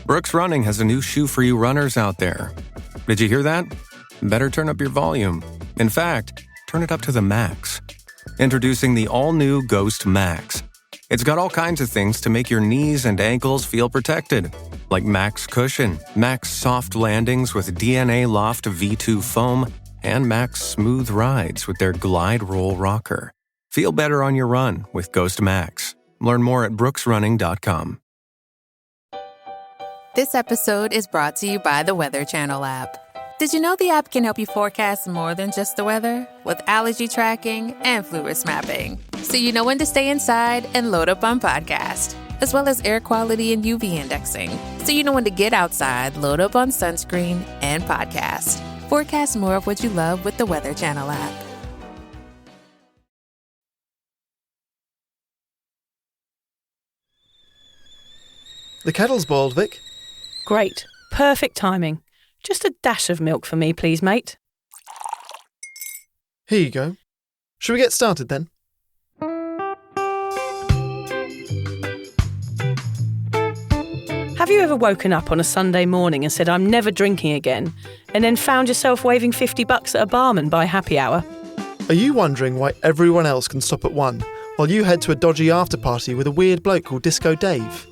Brooks Running has a new shoe for you runners out there. Did you hear that? Better turn up your volume. In fact, turn it up to the max. Introducing the all-new Ghost Max. It's got all kinds of things to make your knees and ankles feel protected, like Max Cushion, Max Soft Landings with DNA Loft V2 foam, and Max Smooth Rides with their Glide Roll Rocker. Feel better on your run with Ghost Max. Learn more at brooksrunning.com. This episode is brought to you by the Weather Channel app. Did you know the app can help you forecast more than just the weather? With allergy tracking and flu risk mapping. So you know when to stay inside and load up on podcast. As well as air quality and UV indexing. So you know when to get outside, load up on sunscreen and podcast. Forecast more of what you love with the Weather Channel app. The kettle's boiled, Vic. Great. Perfect timing. Just a dash of milk for me, please, mate. Here you go. Shall we get started then? Have you ever woken up on a Sunday morning and said, I'm never drinking again, and then found yourself waving $50 at a barman by happy hour? Are you wondering why everyone else can stop at 1 while you head to a dodgy after-party with a weird bloke called Disco Dave?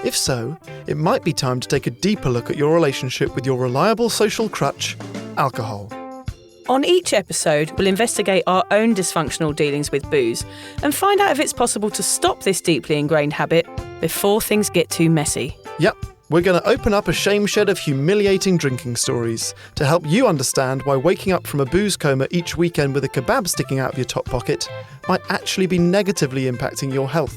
If so, it might be time to take a deeper look at your relationship with your reliable social crutch, alcohol. On each episode, we'll investigate our own dysfunctional dealings with booze and find out if it's possible to stop this deeply ingrained habit before things get too messy. Yep, we're going to open up a shame shed of humiliating drinking stories to help you understand why waking up from a booze coma each weekend with a kebab sticking out of your top pocket might actually be negatively impacting your health.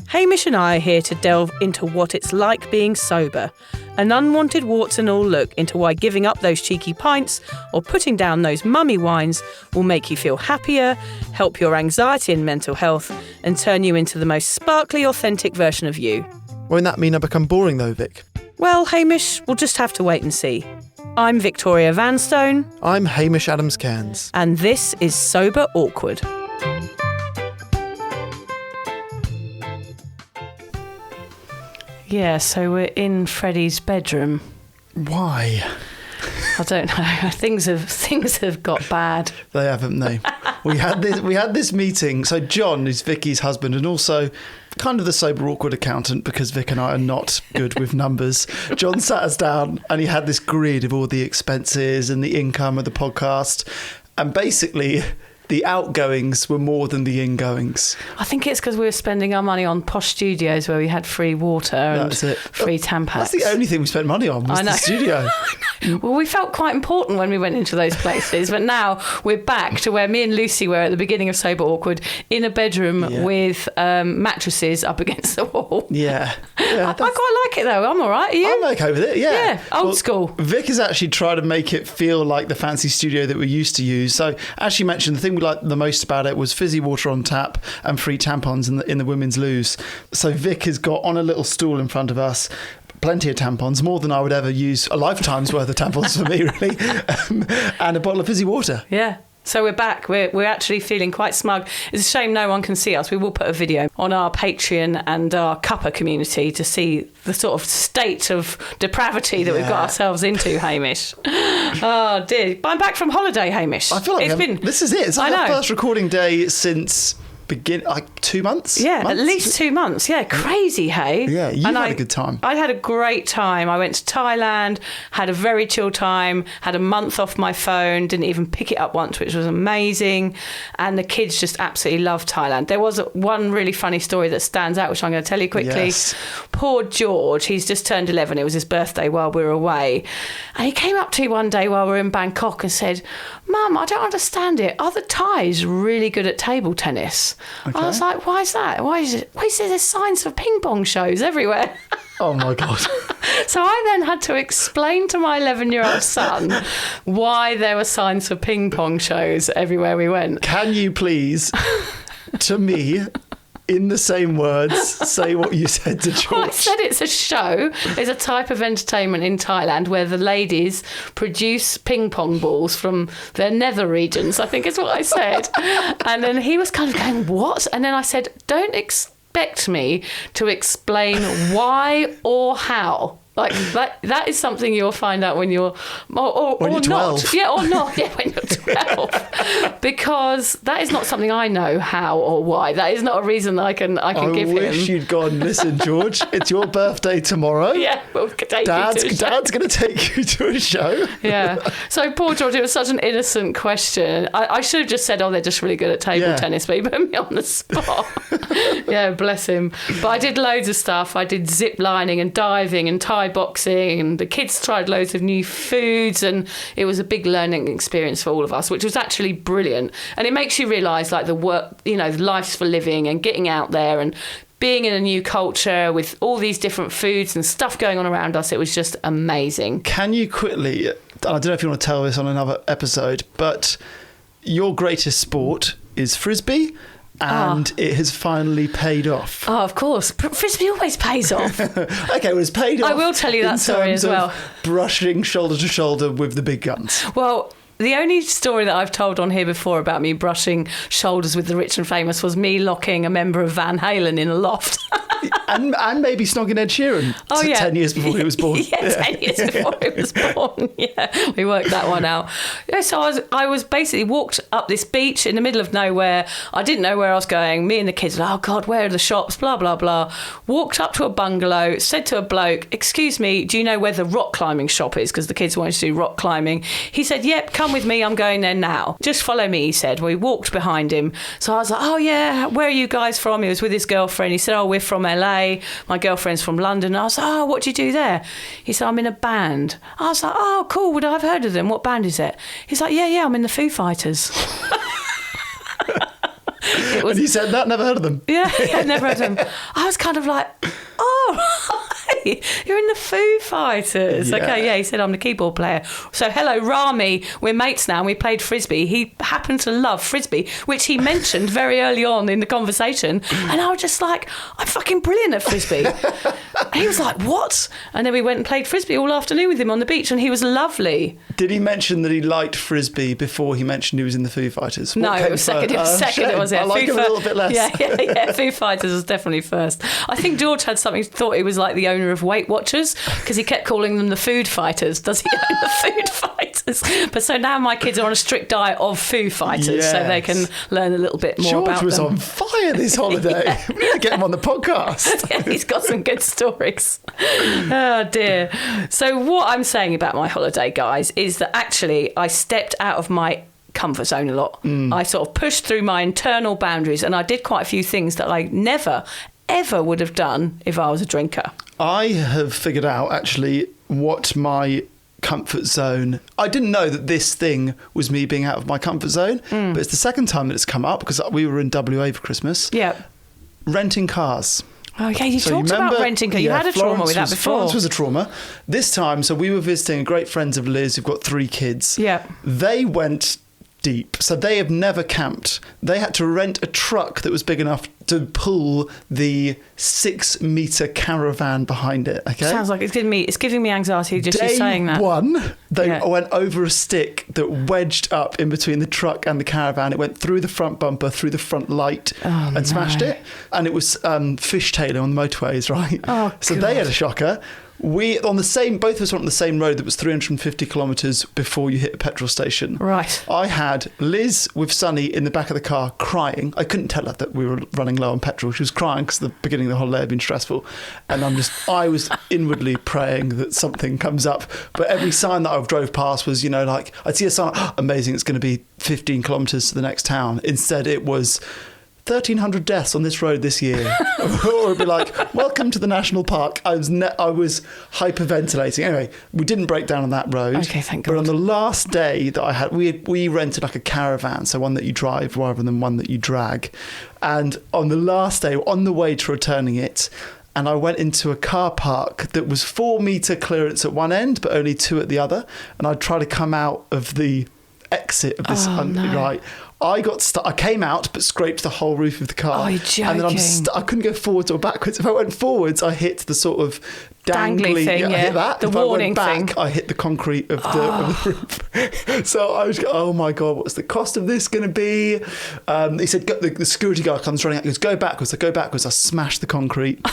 Hamish and I are here to delve into what it's like being sober, an unwanted warts and all look into why giving up those cheeky pints or putting down those mummy wines will make you feel happier, help your anxiety and mental health, and turn you into the most sparkly, authentic version of you. Won't that mean I become boring though, Vic? Well, Hamish, we'll just have to wait and see. I'm Victoria Vanstone. I'm Hamish Adams-Cairns. And this is Sober Awkward. Yeah, so we're in Freddie's bedroom. Why? I don't know. Things have got bad. They haven't they? We had this meeting. So John is Vicky's husband and also kind of the sober awkward accountant because Vic and I are not good with numbers. John sat us down and he had this grid of all the expenses and the income of the podcast, and basically the outgoings were more than the ingoings. I think it's because we were spending our money on posh studios where we had free water and free Tampax. That's the only thing we spent money on was the studio. Well, we felt quite important when we went into those places, but now we're back to where me and Lucy were at the beginning of Sober Awkward, in a bedroom with mattresses up against the wall. Yeah. I quite like it though. I'm all right. Are you? I'm okay with it, yeah. Yeah, old school. Vic has actually tried to make it feel like the fancy studio that we used to use. So as she mentioned, the thing we liked the most about it was fizzy water on tap and free tampons in the women's loos. So Vic has got on a little stool in front of us plenty of tampons, more than I would ever use a lifetime's worth of tampons for me, really, and a bottle of fizzy water. Yeah. So we're back. We're actually feeling quite smug. It's a shame no one can see us. We will put a video on our Patreon and our Cuppa community to see the sort of state of depravity that we've got ourselves into, Hamish. Oh, dear. I'm back from holiday, Hamish. I feel like this is it. It's like our first recording day since... 2 months? Yeah, at least 2 months. Yeah, crazy, hey? Yeah, you had a good time. I had a great time. I went to Thailand, had a very chill time, had a month off my phone, didn't even pick it up once, which was amazing. And the kids just absolutely loved Thailand. There was one really funny story that stands out, which I'm going to tell you quickly. Yes. Poor George, he's just turned 11. It was his birthday while we were away. And he came up to me one day while we were in Bangkok and said, Mum, I don't understand it. Are the Thais really good at table tennis? Okay. I was like, why is that? Why is there signs for ping pong shows everywhere? Oh my God. So I then had to explain to my 11-year-old son why there were signs for ping pong shows everywhere we went. Can you please, to me, in the same words, say what you said to George? Well, I said it's a show. It's a type of entertainment in Thailand where the ladies produce ping pong balls from their nether regions, I think is what I said. And then he was kind of going, what? And then I said, don't expect me to explain why or how Like that is something you'll find out when you're When you're 12. not. Yeah, or not. Yeah, when you're 12. Because that is not something I know how or why. That is not a reason that I can give him. I wish you'd gone, listen, George, it's your birthday tomorrow. Yeah, we'll take Dad's you to a show. going to take you to a show. Yeah. So poor George, it was such an innocent question. I should have just said, they're just really good at table tennis, but he put me on the spot. Yeah, bless him. But I did loads of stuff. I did zip lining and diving and Thai boxing, and the kids tried loads of new foods, and it was a big learning experience for all of us, which was actually brilliant. And it makes you realise, like, the work, life's for living and getting out there and being in a new culture with all these different foods and stuff going on around us. It was just amazing. Can you quickly, I don't know if you want to tell this on another episode, but your greatest sport is Frisbee, and it has finally paid off. Oh, of course. Frisbee always pays off. Okay, well, it's paid off. I will tell you that story as well. Brushing shoulder to shoulder with the big guns. Well, the only story that I've told on here before about me brushing shoulders with the rich and famous was me locking a member of Van Halen in a loft. and maybe snogging Ed Sheeran 10 years before he was born. 10 years before he was born. Yeah, we worked that one out. Yeah, so I was basically walked up this beach in the middle of nowhere. I didn't know where I was going. Me and the kids were like, oh God, where are the shops? Blah, blah, blah. Walked up to a bungalow, said to a bloke, excuse me, do you know where the rock climbing shop is? Because the kids wanted to do rock climbing. He said, yep, come with me, I'm going there now. Just follow me, he said. We walked behind him. So I was like, oh yeah, where are you guys from? He was with his girlfriend. He said, oh, we're from LA. My girlfriend's from London. I was like, oh, what do you do there? He said, I'm in a band. I was like, oh, cool, would I have heard of them? What band is it? He's like, yeah, I'm in the Foo Fighters. And you said that? Never heard of them? Yeah, never heard of them. I was kind of like, oh, you're in the Foo Fighters. Yeah. Okay, yeah, he said I'm the keyboard player. So hello, Rami, we're mates now and we played Frisbee. He happened to love Frisbee, which he mentioned very early on in the conversation. And I was just like, I'm fucking brilliant at Frisbee. And he was like, what? And then we went and played Frisbee all afternoon with him on the beach, and he was lovely. Did he mention that he liked Frisbee before he mentioned he was in the Foo Fighters? No, it was second. It was second. It was, yeah. I like him a little bit less. Yeah. Foo Fighters was definitely first. I think George had something, thought he was like the owner of Weight Watchers, because he kept calling them the Food Fighters. Does he own the Food Fighters? But so now my kids are on a strict diet of Foo Fighters, so they can learn a little bit more about them. George was on fire this holiday. We need to get him on the podcast. Yeah, he's got some good stories. Oh dear. So what I'm saying about my holiday, guys, is that actually I stepped out of my comfort zone a lot. I sort of pushed through my internal boundaries, and I did quite a few things that I never ever would have done if I was a drinker. I have figured out actually what my comfort zone. I didn't know that this thing was me being out of my comfort zone, but it's the second time that it's come up, because we were in WA for Christmas. Yeah. Renting cars. Oh, yeah, you talked about renting car. You had a trauma with that before. Florence was a trauma. This time, so we were visiting great friends of Liz who've got 3 kids. Yeah. They went deep. So they have never camped. They had to rent a truck that was big enough to pull the 6-metre caravan behind it. Okay, sounds like it's giving me anxiety just you saying that. Day one, they went over a stick that wedged up in between the truck and the caravan. It went through the front bumper, through the front light, and smashed it. And it was fishtailing on the motorways, right? Oh, so God. they had a shocker. Both of us were on the same road that was 350 kilometres before you hit a petrol station. Right. I had Liz with Sunny in the back of the car crying. I couldn't tell her that we were running low on petrol. She was crying because the beginning of the holiday had been stressful. And I was inwardly praying that something comes up. But every sign that I drove past was, like, I'd see a sign, amazing, it's going to be 15 kilometres to the next town. Instead, it was 1,300 deaths on this road this year. Or it'd be like, welcome to the national park. I was hyperventilating. Anyway, we didn't break down on that road. Okay, thank God. But on the last day that I had, we rented like a caravan, so one that you drive rather than one that you drag. And on the last day, on the way to returning it, and I went into a car park that was 4-metre clearance at one end, but only 2 at the other. And I'd try to come out of the exit of this, right? I got stuck. I came out, but scraped the whole roof of the car. Oh, you're joking. And then I couldn't go forwards or backwards. If I went forwards, I hit the sort of dangly thing, I hit that. The if warning I went back, thing. I hit the concrete of the roof. So I was, oh my God, what's the cost of this going to be? He said, the security guard comes running out. He goes, go backwards. I go backwards. I smash the concrete.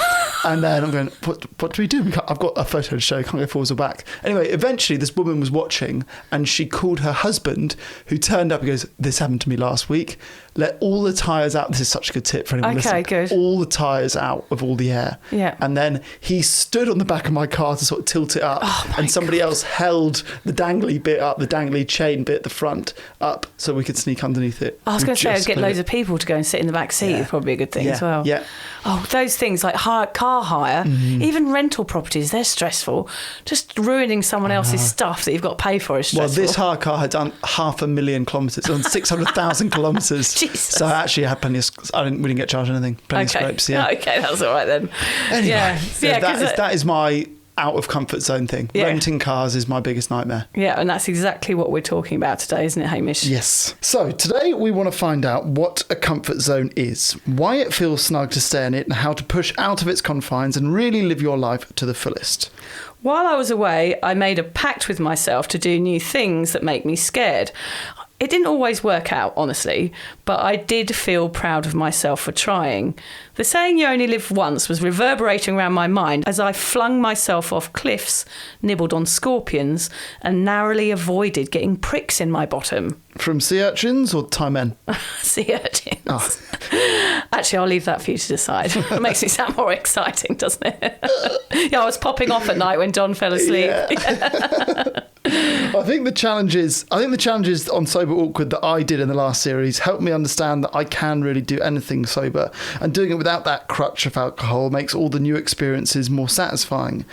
And then I'm going, what do we do? I've got a photo to show. Can't go forwards or back. Anyway, eventually this woman was watching and she called her husband, who turned up and goes, this happened to me last week. Let all the tyres out. This is such a good tip for anyone listening. Good. All the tyres out of all the air. Yeah. And then he stood on the back of my car to sort of tilt it up. And somebody else held the dangly bit up, the dangly chain bit at the front up, so we could sneak underneath it. I was going to say, I'd get loads of people to go and sit in the back seat. Is probably a good thing as well. Yeah. Oh, those things like car hire, even rental properties, they're stressful. Just ruining someone else's stuff that you've got to pay for is stressful. Well, this hire car had done 500,000 kilometres, on 600,000 kilometres. Jesus. So I actually had plenty of, we didn't get charged anything. Plenty of scrapes, yeah. Okay, that's all right then. Anyway, Yeah, that is my out of comfort zone thing. Yeah. Renting cars is my biggest nightmare. Yeah, and that's exactly what we're talking about today, isn't it, Hamish? Yes. So today we want to find out what a comfort zone is, why it feels snug to stay in it, and how to push out of its confines and really live your life to the fullest. While I was away, I made a pact with myself to do new things that make me scared. It didn't always work out, honestly, but I did feel proud of myself for trying. The saying you only live once was reverberating around my mind as I flung myself off cliffs, nibbled on scorpions, and narrowly avoided getting pricks in my bottom. From sea urchins or Thai men? Sea urchins. Oh. Actually, I'll leave that for you to decide. It makes it sound more exciting, doesn't it? Yeah, I was popping off at night when John fell asleep. Yeah. I think the challenges on Sober Awkward that I did in the last series helped me understand that I can really do anything sober, and doing it without that crutch of alcohol makes all the new experiences more satisfying.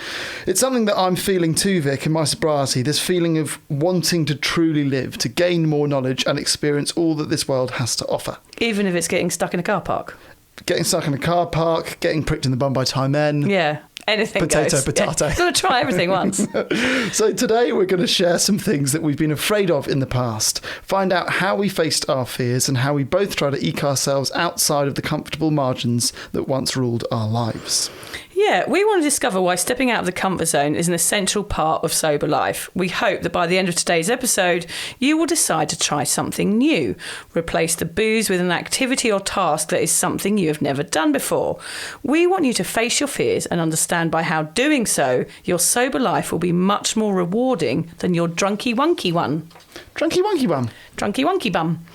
It's something that I'm feeling too, Vic, in my sobriety, this feeling of wanting to truly live, to gain more knowledge and experience all that this world has to offer. Even if it's getting stuck in a car park. Getting stuck in a car park, getting pricked in the bum by Thai men. Yeah. Anything potato. goes. Yeah, got to try everything once. So today we're going to share some things that we've been afraid of in the past, find out how we faced our fears and how we both try to eke ourselves outside of the comfortable margins that once ruled our lives. Yeah, we want to discover why stepping out of the comfort zone is an essential part of sober life. We hope that by the end of today's episode, you will decide to try something new. Replace the booze with an activity or task that is something you have never done before. We want you to face your fears and understand by how doing so, your sober life will be much more rewarding than your drunky wonky one. Drunky wonky bum. Drunky wonky bum.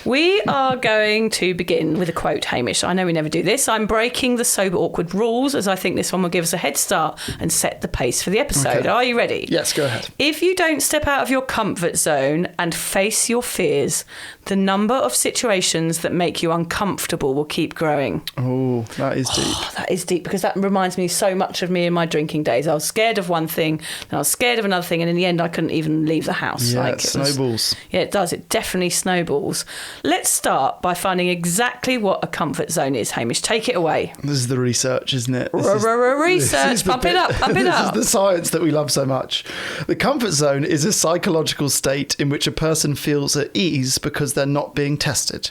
We are going to begin with a quote, Hamish. I know we never do this. I'm breaking the Sober Awkward rules as I think this one will give us a head start and set the pace for the episode. Okay. Are you ready? Yes, go ahead. If you don't step out of your comfort zone and face your fears, the number of situations that make you uncomfortable will keep growing. Oh, that is deep. Oh, that is deep, because that reminds me so much of me in my drinking days. I was scared of one thing, then I was scared of another thing, and in the end I couldn't even leave the house. Yeah, it snowballs. Yeah, it does. It definitely snowballs. Let's start by finding exactly what a comfort zone is, Hamish. Take it away. This is the research, isn't it? Research. Pump it up. This is the science that we love so much. The comfort zone is a psychological state in which a person feels at ease because they're not being tested.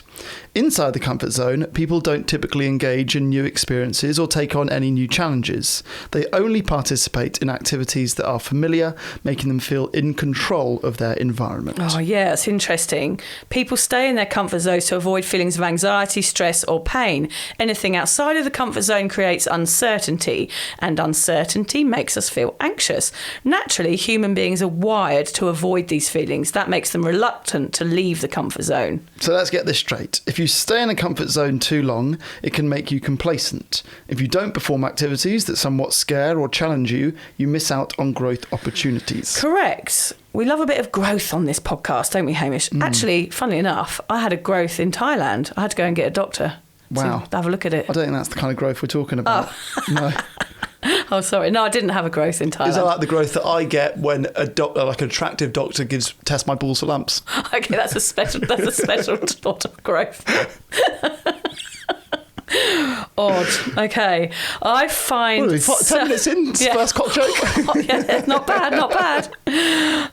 Inside the comfort zone, people don't typically engage in new experiences or take on any new challenges. They only participate in activities that are familiar, making them feel in control of their environment. Oh, yeah, it's interesting. People stay in their comfort zones to avoid feelings of anxiety, stress or pain. Anything outside of the comfort zone creates uncertainty, and uncertainty makes us feel anxious. Naturally, human beings are wired to avoid these feelings. That makes them reluctant to leave the comfort zone. So let's get this straight. If you stay in a comfort zone too long, it can make you complacent. If you don't perform activities that somewhat scare or challenge you, you miss out on growth opportunities. Correct. We love a bit of growth on this podcast, don't we, Hamish? Actually, funnily enough, I had a growth in Thailand. I had to go and get a doctor. Wow. To have a look at it. I don't think that's the kind of growth we're talking about. No. Oh, sorry. No, I didn't have a growth in Thailand. Is that like the growth that I get when a doctor, like an attractive doctor, tests my balls for lumps? Okay, that's a special sort of growth. Odd. Okay. I find... What are we, 10 minutes in? Yeah. First cock joke? Yeah, not bad.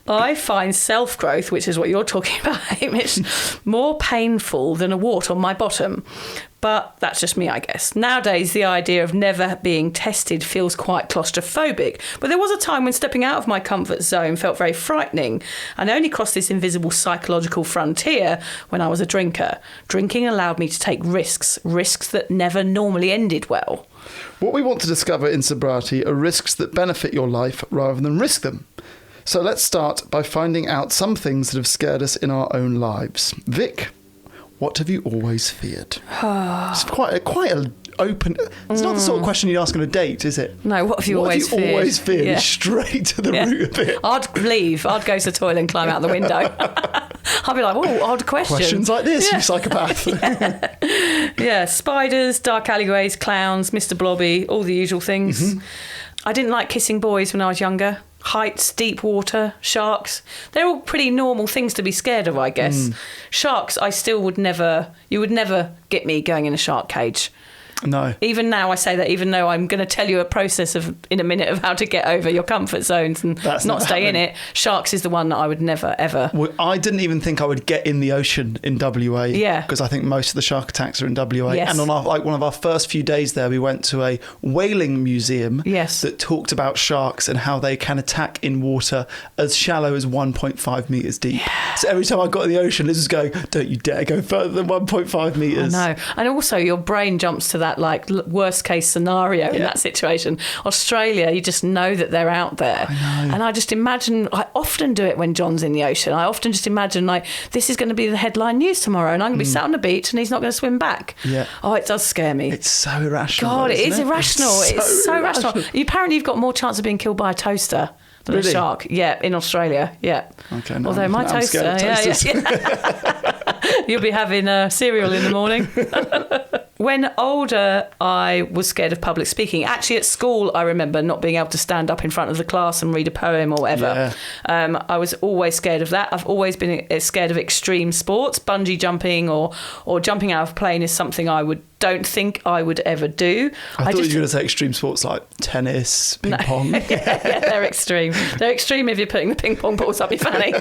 I find self-growth, which is what you're talking about, Hamish, more painful than a wart on my bottom. But that's just me, I guess. Nowadays, the idea of never being tested feels quite claustrophobic. But there was a time when stepping out of my comfort zone felt very frightening. And I only crossed this invisible psychological frontier when I was a drinker. Drinking allowed me to take risks that never normally ended well. What we want to discover in sobriety are risks that benefit your life rather than risk them. So let's start by finding out some things that have scared us in our own lives. Vic, what have you always feared? It's quite a open... It's not the sort of question you'd ask on a date, is it? No, what have you always feared? What have you always feared? Yeah. Straight to the root of it. I'd leave. I'd go to the toilet and climb out the window. I'd be like, oh, odd question. Questions like this, you psychopath. Yeah, spiders, dark alleyways, clowns, Mr. Blobby, all the usual things. Mm-hmm. I didn't like kissing boys when I was younger. Heights, deep water, sharks. They're all pretty normal things to be scared of, I guess. Sharks, you would never get me going in a shark cage. No. Even now I say that, even though I'm going to tell you a process in a minute of how to get over your comfort zones and not stay in it. Sharks is the one that I would never, ever. Well, I didn't even think I would get in the ocean in WA. Yeah. Because I think most of the shark attacks are in WA. Yes. And on one of our first few days there, we went to a whaling museum that talked about sharks and how they can attack in water as shallow as 1.5 metres deep. Yeah. So every time I got in the ocean, Liz was going, don't you dare go further than 1.5 metres. I know. And also your brain jumps to that like worst case scenario in that situation. Australia, you just know that they're out there. I know. And I just imagine, I often do it when John's in the ocean. I often just imagine like, this is going to be the headline news tomorrow and I'm going to be sat on the beach and he's not going to swim back. Yeah. Oh, it does scare me. It's so irrational. God, it is it? irrational. It's so irrational. Apparently you've got more chance of being killed by a toaster than a shark. Yeah, in Australia. Yeah. Okay. No, although my toaster, you'll be having cereal in the morning. When older, I was scared of public speaking. Actually, at school, I remember not being able to stand up in front of the class and read a poem or whatever. Yeah. I was always scared of that. I've always been scared of extreme sports. Bungee jumping or jumping out of a plane is something I don't think I would ever do. I thought you were going to say extreme sports like tennis, ping pong. yeah, they're extreme. They're extreme if you're putting the ping pong balls up your fanny.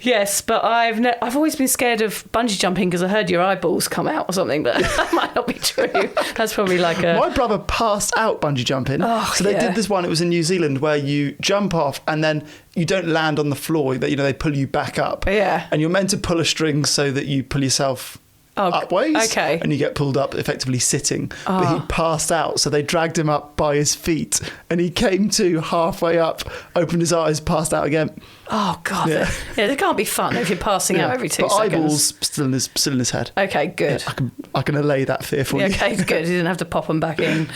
Yes, but I've always been scared of bungee jumping because I heard your eyeballs come out or something, but that might not be true. That's probably like My brother passed out bungee jumping. So they did this one, it was in New Zealand, where you jump off and then you don't land on the floor, they pull you back up. Yeah. And you're meant to pull a string so that you pull yourself upways. Okay. And you get pulled up effectively sitting. But he passed out, so they dragged him up by his feet and he came to halfway up, opened his eyes, passed out again. Oh God! Yeah, they can't be fun if you're passing out every 2 seconds. Eyeballs still in his head. Okay, good. Yeah, I can allay that fear for you. Okay, good. You didn't have to pop them back in.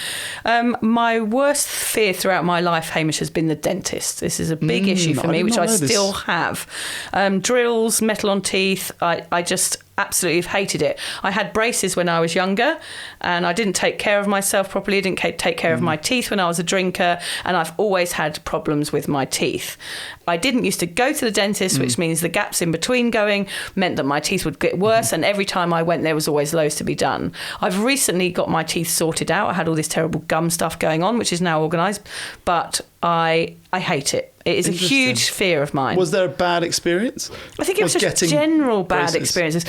My worst fear throughout my life, Hamish, has been the dentist. This is a big issue for me, which I still have. Drills, metal on teeth. I just absolutely have hated it. I had braces when I was younger, and I didn't take care of myself properly. Didn't take care of my teeth when I was a drinker, and I've always had problems with my teeth. I didn't used to go to the dentist, which means the gaps in between going meant that my teeth would get worse, and every time I went there was always loads to be done. I've recently got my teeth sorted out. I had all this terrible gum stuff going on, which is now organised, but I hate it. It is a huge fear of mine. Was there a bad experience? I think it was just general bad experiences.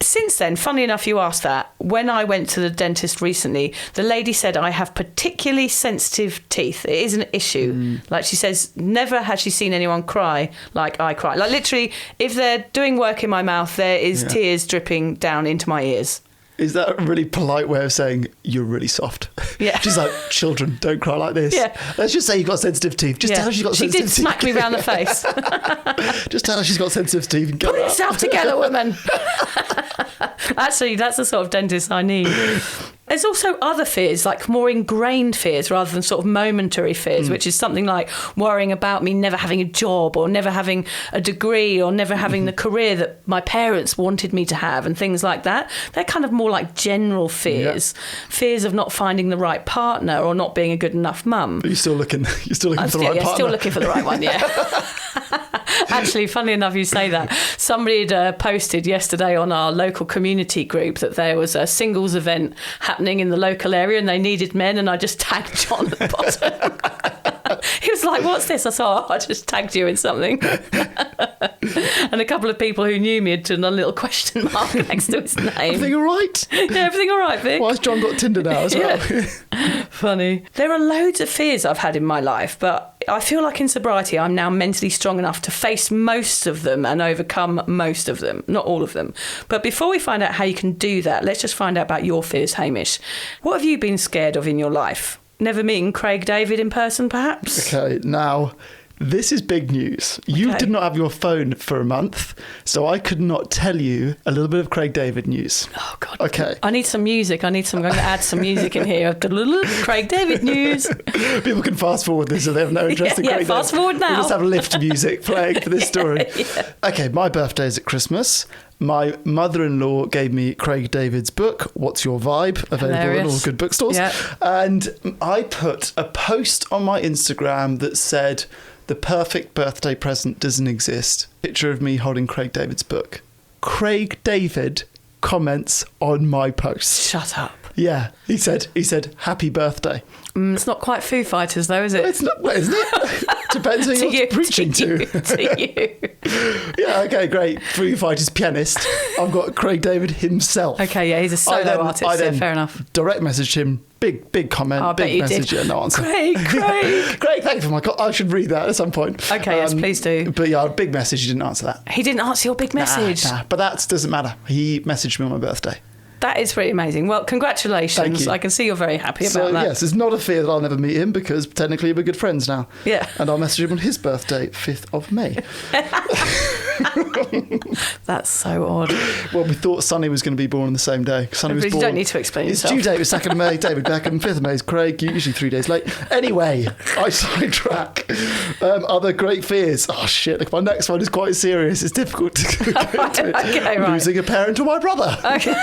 Since then, funnily enough, you asked that. When I went to the dentist recently, the lady said I have particularly sensitive teeth. It is an issue. Like she says, never has she seen anyone cry like I cry. Like literally, if they're doing work in my mouth, there is tears dripping down into my ears. Is that a really polite way of saying you're really soft? Yeah. She's like, children, don't cry like this. Yeah. Let's just say you've got sensitive teeth. Just tell her she's got sensitive teeth. She did smack me round the face. Just tell her she's got sensitive teeth and go Put yourself together, woman. Actually, that's the sort of dentist I need. There's also other fears, like more ingrained fears rather than sort of momentary fears, which is something like worrying about me never having a job or never having a degree or never having the career that my parents wanted me to have and things like that. They're kind of more like general fears. Yeah. Fears of not finding the right partner or not being a good enough mum. But you're still looking for the right partner. Yeah, still looking for the right one, yeah. Actually, funnily enough, you say that. Somebody had posted yesterday on our local community group that there was a singles event happening in the local area and they needed men, and I just tagged John at the bottom. He was like, what's this? I thought, I just tagged you in something. And a couple of people who knew me had done a little question mark next to his name. Everything all right? Yeah, everything all right, Vic? Why has John got Tinder now as well? Funny. There are loads of fears I've had in my life, but I feel like in sobriety I'm now mentally strong enough to face most of them and overcome most of them. Not all of them. But before we find out how you can do that, let's just find out about your fears, Hamish. What have you been scared of in your life? Never meeting Craig David in person, perhaps? Okay, now, this is big news. You Okay. did not have your phone for a month, so I could not tell you a little bit of Craig David news. Oh, God. Okay. I need some music. I'm going to add some music in here. Craig David news. People can fast forward this if they have no interest in Yeah, Craig fast David. forward now. We'll just have lift music playing for this story. Yeah. Okay, my birthday is at Christmas. My mother-in-law gave me Craig David's book, What's Your Vibe? Available in all Hilarious. good bookstores. Yeah. And I put a post on my Instagram that said, the perfect birthday present doesn't exist. Picture of me holding Craig David's book. Craig David comments on my post. Shut up. Yeah, he said, happy birthday. It's not quite Foo Fighters, though, is it? It's not, isn't it? Depends who you're preaching to. To you. Yeah, okay, great. Foo Fighters pianist. I've got Craig David himself. Okay, yeah, he's a solo artist. Yeah, fair enough. Direct messaged him. Big comment. Oh, I bet big you message. did. Yeah, no answer. Craig. Great, thank you for my call. I should read that at some point. Okay, yes, please do. But yeah, big message. He didn't answer that. He didn't answer your big message. Nah, but that doesn't matter. He messaged me on my birthday. That is pretty amazing. Well, congratulations. Thank you. I can see you're very happy So about that. yes, it's not a fear that I'll never meet him because technically we're good friends now. Yeah. And I'll message him on his birthday, 5th of May. That's so odd. Well, we thought Sonny was going to be born on the same day. Sonny was You born. don't need to explain His yourself. due date was 2nd of May, David Beckham. 5th of May is Craig, usually 3 days late. Anyway, I sidetrack. Other great fears. Oh, shit. Look, my next one is quite serious. It's difficult to get into. Okay, right. Losing a parent or my brother. Okay.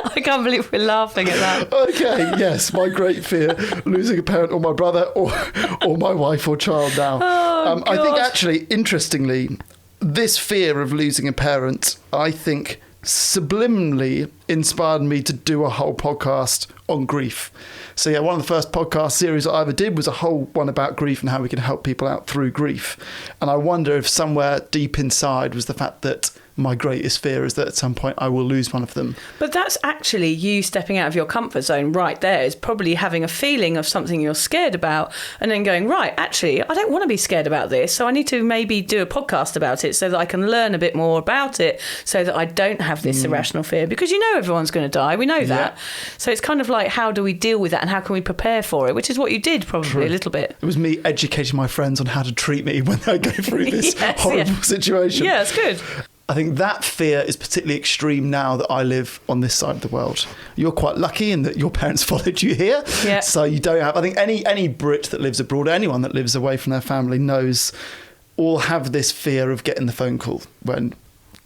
I can't believe we're laughing at that. Okay, yes, my great fear, losing a parent or my brother or my wife or child now. Oh, I think God. actually, interestingly, this fear of losing a parent, I think subliminally inspired me to do a whole podcast on grief. So yeah, one of the first podcast series I ever did was a whole one about grief and how we can help people out through grief. And I wonder if somewhere deep inside was the fact that my greatest fear is that at some point I will lose one of them. But that's actually you stepping out of your comfort zone right there, is probably having a feeling of something you're scared about and then going, right, actually, I don't want to be scared about this, so I need to maybe do a podcast about it so that I can learn a bit more about it so that I don't have this irrational fear. Because you know everyone's going to die, we know that. So it's kind of like, how do we deal with that and how can we prepare for it, which is what you did probably a little bit. It was me educating my friends on how to treat me when they go through this horrible situation. Yeah, it's good. I think that fear is particularly extreme now that I live on this side of the world. You're quite lucky in that your parents followed you here. Yeah. So you don't have, I think any Brit that lives abroad, anyone that lives away from their family knows, all have this fear of getting the phone call when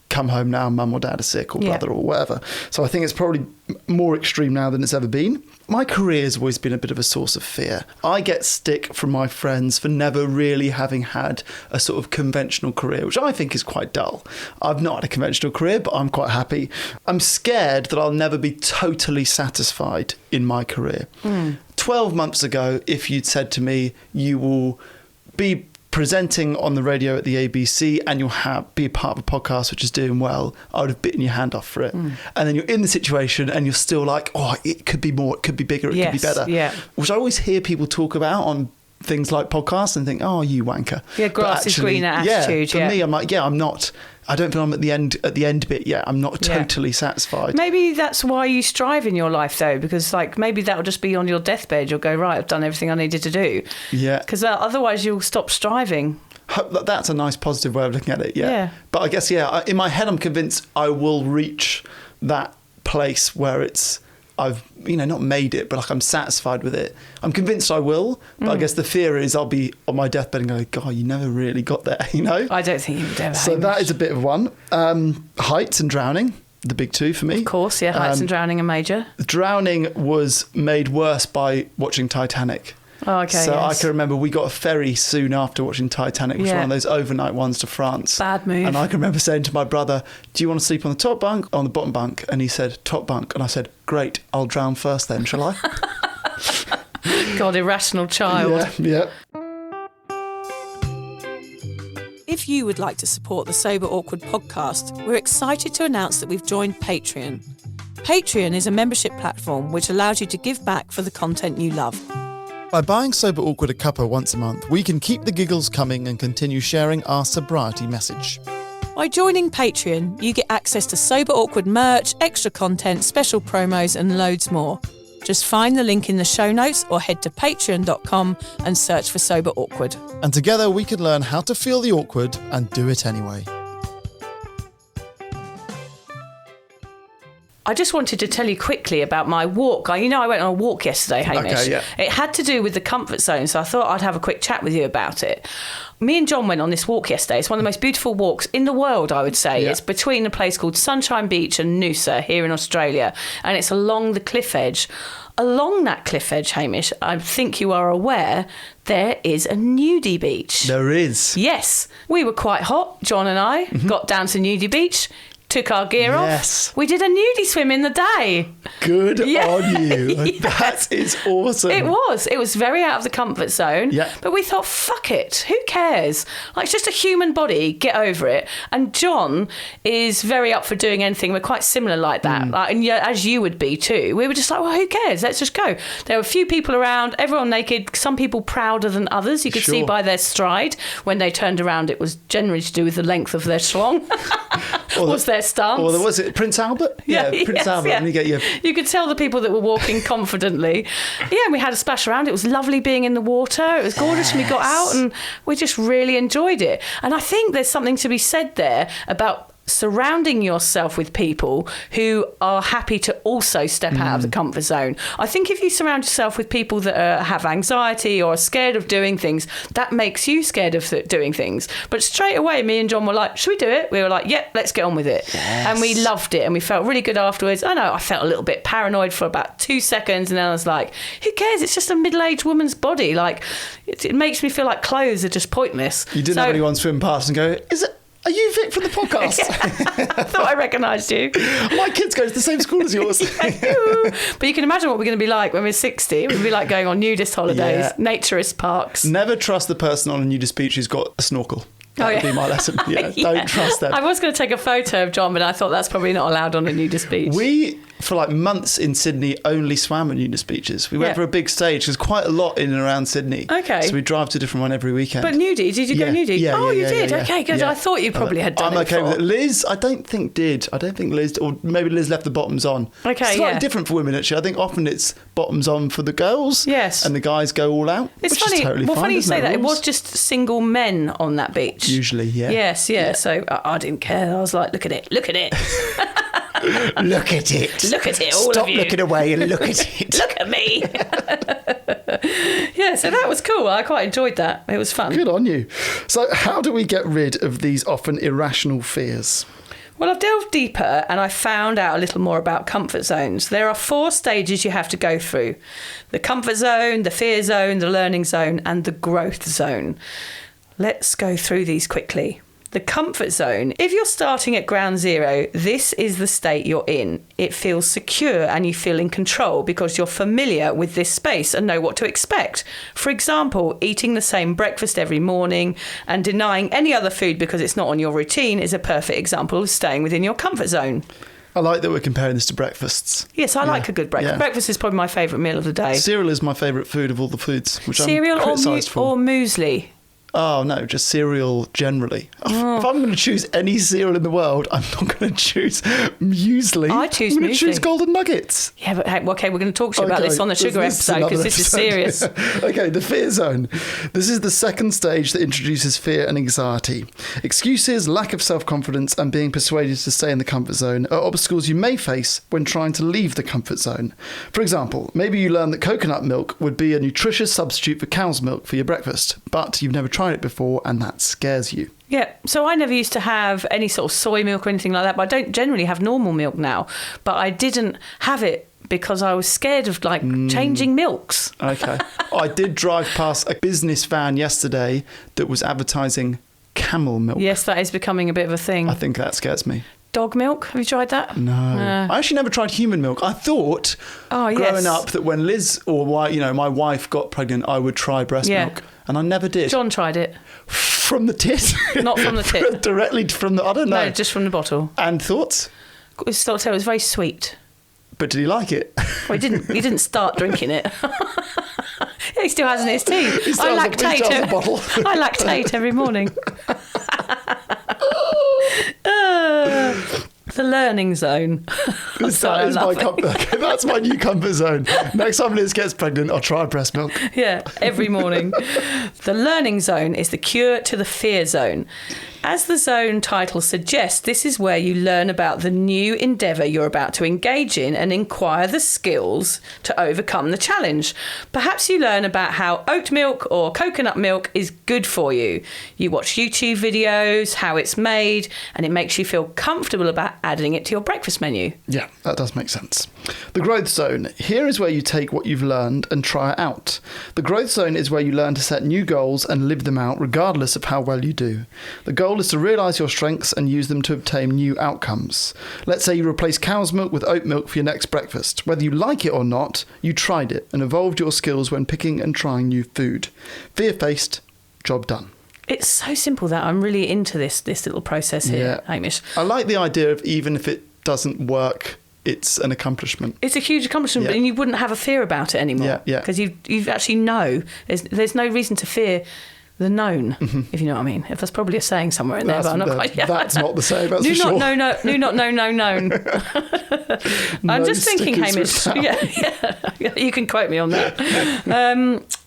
come home now, mum or dad are sick or brother or whatever. So I think it's probably more extreme now than it's ever been. My career has always been a bit of a source of fear. I get stick from my friends for never really having had a sort of conventional career, which I think is quite dull. I've not had a conventional career, but I'm quite happy. I'm scared that I'll never be totally satisfied in my career. 12 months ago, if you'd said to me, you will be presenting on the radio at the ABC and you'll be a part of a podcast which is doing well, I would have bitten your hand off for it. And then you're in the situation and you're still like, oh, it could be more, it could be bigger, it could be better. Yeah. Which I always hear people talk about on things like podcasts and think, oh, you wanker. Yeah, grass is greener attitude. For me, I'm like, I'm not, I don't feel I'm at the end bit yet. I'm not totally satisfied. Maybe that's why you strive in your life, though, because like maybe that'll just be on your deathbed. You'll go, right, I've done everything I needed to do. Yeah. Because otherwise you'll stop striving. That's a nice positive way of looking at it, Yeah. But I guess, in my head, I'm convinced I will reach that place where I've, not made it, but like I'm satisfied with it. I'm convinced I will, but I guess the fear is I'll be on my deathbed and go, God, you never really got there, I don't think you would ever. So that is a bit of one. Heights and drowning, the big two for me. Of course, yeah, heights and drowning are major. Drowning was made worse by watching Titanic. Oh, okay, So I yes. can remember we got a ferry soon after watching Titanic, which was one of those overnight ones to France. Bad move. And I can remember saying to my brother, do you want to sleep on the top bunk or on the bottom bunk? And he said, top bunk. And I said, great, I'll drown first then, shall I? God, irrational child. Yeah. If you would like to support the Sober Awkward podcast, we're excited to announce that we've joined Patreon. Patreon is a membership platform which allows you to give back for the content you love. By buying Sober Awkward a cuppa once a month, we can keep the giggles coming and continue sharing our sobriety message. By joining Patreon, you get access to Sober Awkward merch, extra content, special promos and loads more. Just find the link in the show notes or head to patreon.com and search for Sober Awkward. And together we can learn how to feel the awkward and do it anyway. I just wanted to tell you quickly about my walk. I went on a walk yesterday, Hamish. Okay, yeah. It had to do with the comfort zone, so I thought I'd have a quick chat with you about it. Me and John went on this walk yesterday. It's one of the most beautiful walks in the world, I would say. Yeah. It's between a place called Sunshine Beach and Noosa here in Australia, and it's along the cliff edge. Along that cliff edge, Hamish, I think you are aware, there is a nudie beach. There is. Yes. We were quite hot, John and I, got down to nudie beach, took our gear Yes. off. We did a nudie swim in the day. Good Yeah. on you. Yeah. That is awesome. It was very out of the comfort zone. Yeah. But we thought, fuck it, who cares? Like, it's just a human body, get over it. And John is very up for doing anything. We're quite similar like that. Like, and yeah, as you would be too. We were just like, well, who cares? Let's just go. There were a few people around, everyone naked, some people prouder than others. You could see Sure. by their stride. When they turned around, it was generally to do with the length of their schlong. Was their stance. Or was it Prince Albert? Prince yes, Albert. yeah. And you get your... You could tell the people that were walking confidently. Yeah, and we had a splash around. It was lovely being in the water. It was gorgeous, and we got out and we just really enjoyed it. And I think there's something to be said there about surrounding yourself with people who are happy to also step out of the comfort zone. I think if you surround yourself with people that have anxiety or are scared of doing things, that makes you scared of doing things. But straight away, me and John were like, should we do it? We were like, yep, let's get on with it. Yes. And we loved it and we felt really good afterwards. I know, I felt a little bit paranoid for about 2 seconds and then I was like, who cares? It's just a middle-aged woman's body. Like, it makes me feel like clothes are just pointless. You didn't have anyone swim past and go, are you Vic from the podcast? I thought I recognised you. My kids go to the same school as yours. But you can imagine what we're going to be like when we're 60. We'll be like going on nudist holidays, Yeah. naturist parks. Never trust the person on a nudist beach who's got a snorkel. That would be my lesson. Yeah, Yeah. Don't trust them. I was going to take a photo of John, but I thought that's probably not allowed on a nudist beach. We, for like months in Sydney, only swam at nudist beaches. We went Yeah. for a big stage. There's quite a lot in and around Sydney. Okay. So we drive to a different one every weekend. But nudie, did you go nudie? Yeah, oh, yeah, you yeah, did? yeah, Okay, good. yeah. I thought you probably had done I'm it okay before. with it. Liz, I don't think did. I don't think Liz, or maybe Liz left the bottoms on. Okay, it's slightly yeah. different for women, actually. I think often it's bottoms on for the girls. Yes. And the guys go all out. It's which funny. Is totally well, fine. funny you There's say no that. It rules. was just single men on that beach. Usually, yeah. Yes, yeah. So I didn't care. I was like, look at it, look at it, Look at it. look at it, all Stop of you. looking away and look at it. Look at me. Yeah, so that was cool. I quite enjoyed that. It was fun. Good on you. So how do we get rid of these often irrational fears? Well, I've delved deeper and I found out a little more about comfort zones. There are 4 stages you have to go through: the comfort zone, the fear zone, the learning zone, and the growth zone. Let's go through these quickly. The comfort zone. If you're starting at ground zero, this is the state you're in. It feels secure and you feel in control because you're familiar with this space and know what to expect. For example, eating the same breakfast every morning and denying any other food because it's not on your routine is a perfect example of staying within your comfort zone. I like that we're comparing this to breakfasts. Yes, I like a good breakfast. Yeah. Breakfast is probably my favourite meal of the day. Cereal is my favourite food of all the foods, which Cereal I'm criticised for. or muesli? Oh, no, just cereal generally. If I'm going to choose any cereal in the world, I'm not going to choose muesli. I choose I'm going to muesli. choose golden nuggets. Yeah, but hey, okay, we're going to talk to you about this on the sugar episode because this is serious. Okay, the fear zone. This is the second stage that introduces fear and anxiety. Excuses, lack of self-confidence, and being persuaded to stay in the comfort zone are obstacles you may face when trying to leave the comfort zone. For example, maybe you learn that coconut milk would be a nutritious substitute for cow's milk for your breakfast, but you've never tried it before and that scares you. Yeah, so I never used to have any sort of soy milk or anything like that, but I don't generally have normal milk now. But I didn't have it because I was scared of changing milks. Okay. I did drive past a business van yesterday that was advertising camel milk. Yes, that is becoming a bit of a thing. I think that scares me. Dog milk. Have you tried that? No. I actually never tried human milk. I thought growing up that when Liz or my wife got pregnant, I would try breast milk. And I never did. John tried it. From the tit? Not from the tit. Directly from the... I don't know. No, just from the bottle. And thoughts? It was very sweet. But did he like it? Well, he didn't start drinking it. He still has in his tea. I lactate every morning. The learning zone. That's my new comfort zone. Next time Liz gets pregnant, I'll try breast milk. Yeah, every morning. The learning zone is the cure to the fear zone. As the zone title suggests, this is where you learn about the new endeavour you're about to engage in and acquire the skills to overcome the challenge. Perhaps you learn about how oat milk or coconut milk is good for you. You watch YouTube videos, how it's made, and it makes you feel comfortable about adding it to your breakfast menu. Yeah, that does make sense. The growth zone. Here is where you take what you've learned and try it out. The growth zone is where you learn to set new goals and live them out regardless of how well you do. The goal is to realise your strengths and use them to obtain new outcomes. Let's say you replace cow's milk with oat milk for your next breakfast. Whether you like it or not, you tried it and evolved your skills when picking and trying new food. Fear-faced, job done. It's so simple that I'm really into this little process here, Hamish. I like the idea of even if it doesn't work, it's an accomplishment. It's a huge accomplishment, and you wouldn't have a fear about it anymore. Yeah. Because you actually know. There's no reason to fear the known, if you know what I mean. If there's probably a saying somewhere in there, but I'm not quite... That's not the saying, that's for sure. Do not know known. I'm just thinking, Hamish. Yeah, you can quote me on that.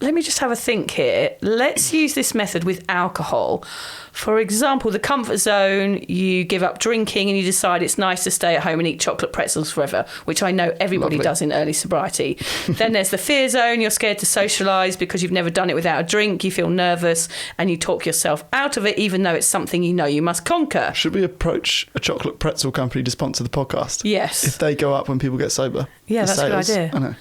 Let me just have a think here. Let's use this method with alcohol. For example, the comfort zone, you give up drinking and you decide it's nice to stay at home and eat chocolate pretzels forever, which I know everybody does in early sobriety. Then there's the fear zone. You're scared to socialise because you've never done it without a drink. You feel nervous and you talk yourself out of it, even though it's something you know you must conquer. Should we approach a chocolate pretzel company to sponsor the podcast? Yes. If they go up when people get sober. Yeah, that's sales. a good idea.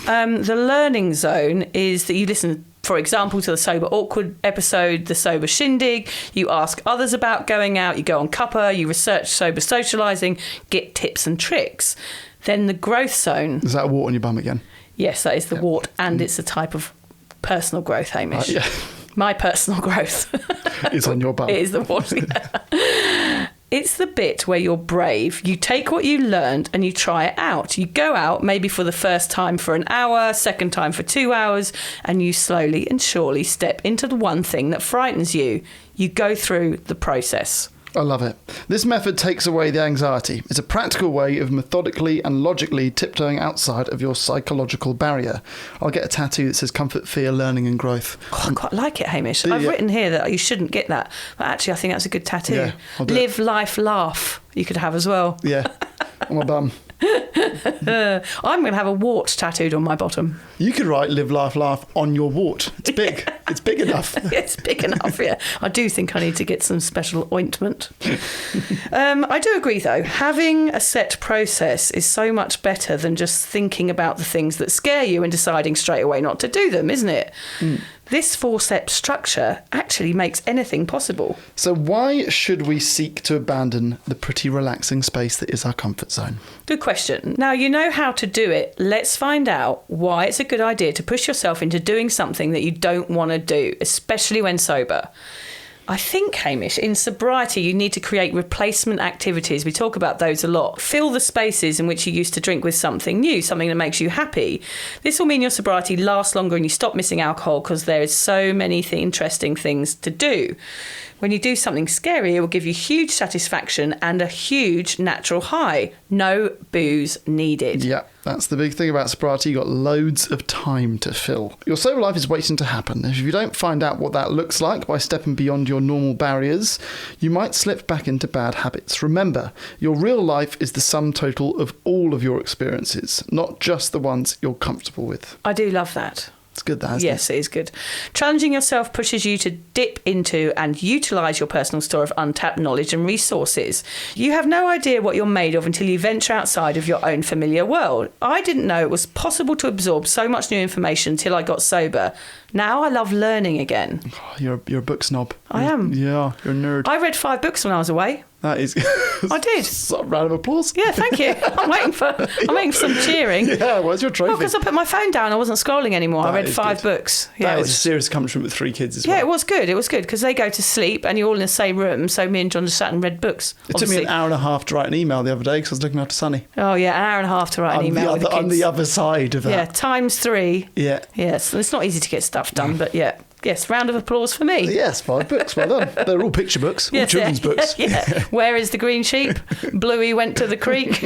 I know. The learning zone is that you listen, for example, to the Sober Awkward episode, the Sober Shindig. You ask others about going out. You go on cuppa. You research sober socialising, get tips and tricks. Then the growth zone. Is that a wart on your bum again? Yes, that is the wart, and it's a type of personal growth, Hamish. Yeah. My personal growth. It's on your bum. It is the wart. Yeah. It's the bit where you're brave. You take what you learned and you try it out. You go out maybe for the first time for an hour, second time for 2 hours, and you slowly and surely step into the one thing that frightens you. You go through the process. I love it. This method takes away the anxiety. It's a practical way of methodically and logically tiptoeing outside of your psychological barrier. I'll get a tattoo that says comfort, fear, learning and growth. Oh, I quite like it, Hamish. I've written here that you shouldn't get that. But actually, I think that's a good tattoo. Yeah, Live, life, laugh. You could have as well. Yeah, on my bum. I'm going to have a wart tattooed on my bottom. You could write live, life, laugh on your wart. It's big. It's big enough. It's big enough, yeah. I do think I need to get some special ointment. I do agree, though. Having a set process is so much better than just thinking about the things that scare you and deciding straight away not to do them, isn't it? This 4-step structure actually makes anything possible. So why should we seek to abandon the pretty relaxing space that is our comfort zone? Good question. Now, you know how to do it. Let's find out why it's a good idea to push yourself into doing something that you don't want to do, especially when sober. I think, Hamish, in sobriety, you need to create replacement activities. We talk about those a lot. Fill the spaces in which you used to drink with something new, something that makes you happy. This will mean your sobriety lasts longer and you stop missing alcohol because there is so many interesting things to do. When you do something scary, it will give you huge satisfaction and a huge natural high. No booze needed. Yeah, that's the big thing about sobriety. You've got loads of time to fill. Your sober life is waiting to happen. If you don't find out what that looks like by stepping beyond your normal barriers, you might slip back into bad habits. Remember, your real life is the sum total of all of your experiences, not just the ones you're comfortable with. I do love that. It's good, that, isn't Yes, it is good. Challenging yourself pushes you to dip into and utilise your personal store of untapped knowledge and resources. You have no idea what you're made of until you venture outside of your own familiar world. I didn't know it was possible to absorb so much new information until I got sober. Now I love learning again. Oh, you're a book snob. I am. Yeah, you're a nerd. I read 5 books when I was away. That is. I did. Round of applause. Yeah, thank you. I'm waiting for some cheering. Yeah, where's your trophy? Because I put my phone down, I wasn't scrolling anymore. That I read is 5 good. books. That is a serious accomplishment with 3 kids as well. Yeah, it was good. It was good because they go to sleep and you're all in the same room. So me and John just sat and read books. It took me an hour and a half to write an email the other day because I was looking after Sunny. Oh yeah, an hour and a half to write an email with the kids. On the other side of that. Yeah, times 3. Yeah. Yes, it's not easy to get stuff done, but yeah. Yes, round of applause for me. Yes, 5 books. Well done. They're all picture books, all children's books. Yeah. Where is the green sheep? Bluey went to the creek.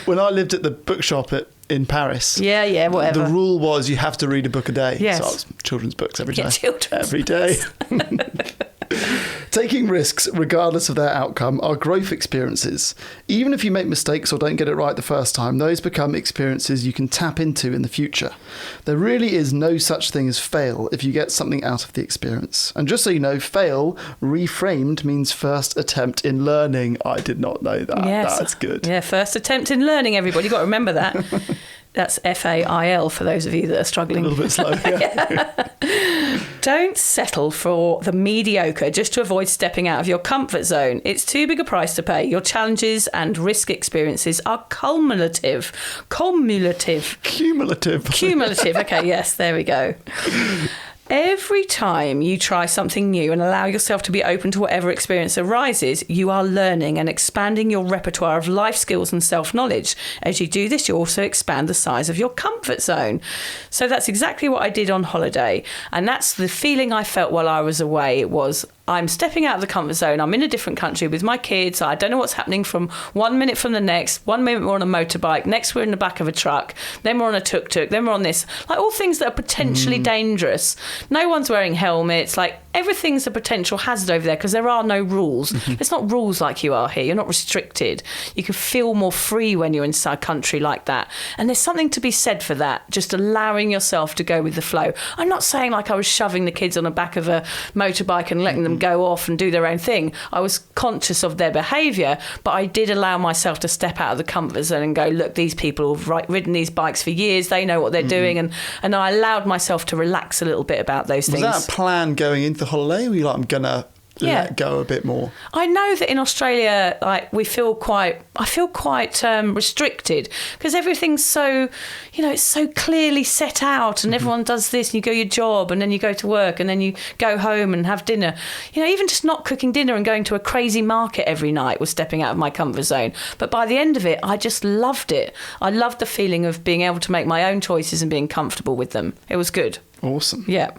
When I lived at the bookshop in Paris, yeah, whatever. the rule was you have to read a book a day. Yes. So I was children's books every day. Yeah, children's every day. Taking risks, regardless of their outcome, are growth experiences. Even if you make mistakes or don't get it right the first time, those become experiences you can tap into in the future. There really is no such thing as fail if you get something out of the experience. And just so you know, fail, reframed, means first attempt in learning. I did not know that. Yes. That's good. Yeah, first attempt in learning, everybody. You've got to remember that. That's FAIL for those of you that are struggling. A little bit slow, yeah. Don't settle for the mediocre just to avoid stepping out of your comfort zone. It's too big a price to pay. Your challenges and risk experiences are cumulative. Cumulative. Okay, yes, there we go. Every time you try something new and allow yourself to be open to whatever experience arises, you are learning and expanding your repertoire of life skills and self-knowledge. As you do this, you also expand the size of your comfort zone. So that's exactly what I did on holiday. And that's the feeling I felt while I was away. It was, I'm stepping out of the comfort zone. I'm in a different country with my kids. I don't know what's happening from 1 minute from the next. 1 minute we're on a motorbike. Next we're in the back of a truck. Then we're on a tuk-tuk. Then we're on this. Like all things that are potentially dangerous. No one's wearing helmets. Like everything's a potential hazard over there because there are no rules. It's not rules like you are here. You're not restricted. You can feel more free when you're inside a country like that. And there's something to be said for that. Just allowing yourself to go with the flow. I'm not saying like I was shoving the kids on the back of a motorbike and letting them go off and do their own thing. I was conscious of their behaviour, but I did allow myself to step out of the comfort zone and go, look, these people have ridden these bikes for years. They know what they're doing. And I allowed myself to relax a little bit about those things. Was that a plan going into the holiday? Were you like, I'm going to let go a bit more? I know that in Australia, like I feel quite restricted because everything's so, it's so clearly set out and everyone does this and you go your job and then you go to work and then you go home and have dinner. Even just not cooking dinner and going to a crazy market every night was stepping out of my comfort zone. But by the end of it, I just loved it. I loved the feeling of being able to make my own choices and being comfortable with them. It was good. Awesome. Yeah.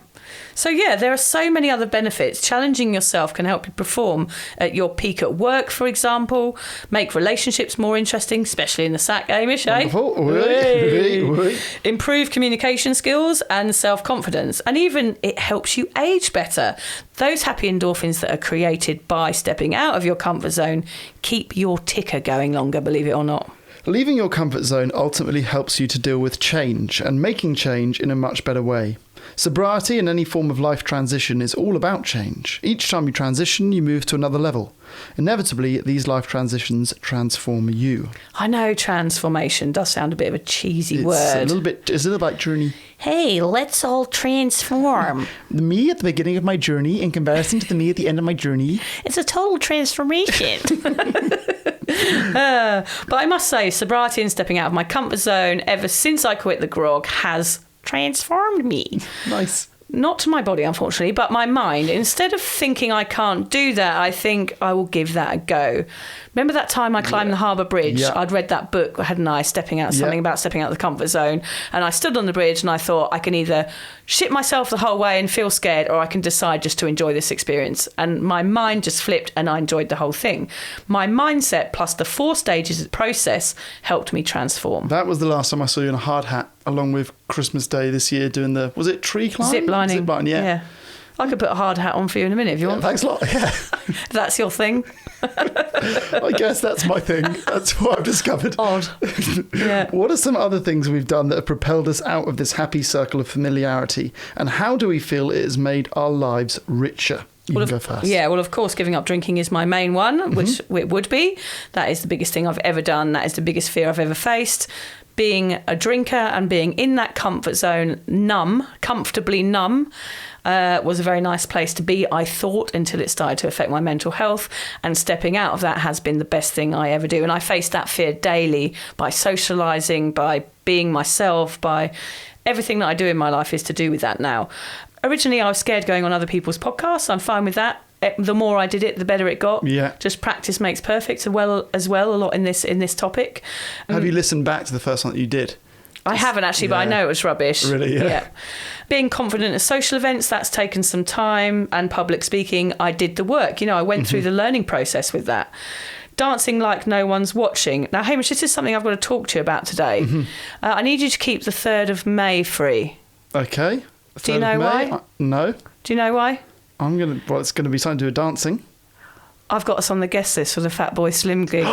So yeah, there are so many other benefits. Challenging yourself can help you perform at your peak at work, for example, make relationships more interesting, especially in the sack, Hamish, eh? Improve communication skills and self-confidence. And even it helps you age better. Those happy endorphins that are created by stepping out of your comfort zone keep your ticker going longer, believe it or not. Leaving your comfort zone ultimately helps you to deal with change and making change in a much better way. Sobriety and any form of life transition is all about change. Each time you transition, you move to another level. Inevitably, these life transitions transform you. I know transformation does sound a bit of a cheesy word. It's a little like journey. Hey, let's all transform. The me at the beginning of my journey in comparison to the me at the end of my journey. It's a total transformation. But I must say, sobriety and stepping out of my comfort zone ever since I quit the grog has transformed me. Nice. Not to my body, unfortunately, but my mind. Instead of thinking I can't do that, I think I will give that a go. Remember that time I climbed the Harbour Bridge? Yeah. I'd read that book, hadn't I, something about stepping out of the comfort zone. And I stood on the bridge and I thought I can either shit myself the whole way and feel scared or I can decide just to enjoy this experience. And my mind just flipped and I enjoyed the whole thing. My mindset plus the 4 stages of the process helped me transform. That was the last time I saw you in a hard hat, along with Christmas Day this year doing was it tree climb? Zip lining. Yeah. I could put a hard hat on for you in a minute if you want. Thanks a lot. Yeah. If that's your thing. I guess that's my thing. That's what I've discovered. Odd. Yeah. What are some other things we've done that have propelled us out of this happy circle of familiarity? And how do we feel it has made our lives richer? You can go first. Yeah, well, of course, giving up drinking is my main one, which it would be. That is the biggest thing I've ever done. That is the biggest fear I've ever faced. Being a drinker and being in that comfort zone, comfortably numb, was a very nice place to be, I thought, until it started to affect my mental health. And stepping out of that has been the best thing I ever do. And I face that fear daily by socialising, by being myself, by everything that I do in my life is to do with that now. Originally, I was scared going on other people's podcasts. I'm fine with that. The more I did it, the better it got. Yeah. Just practice makes perfect as well a lot in this topic. Have you listened back to the first one that you did? I haven't actually, but I know it was rubbish. Really? Yeah. Being confident at social events, that's taken some time, and public speaking, I did the work. I went through the learning process with that. Dancing like no one's watching. Now, Hamish, this is something I've got to talk to you about today. I need you to keep the 3rd of May free. Okay. Do you know why? No. Do you know why? It's going to be something to do with dancing. I've got us on the guest list for the Fatboy Slim gig.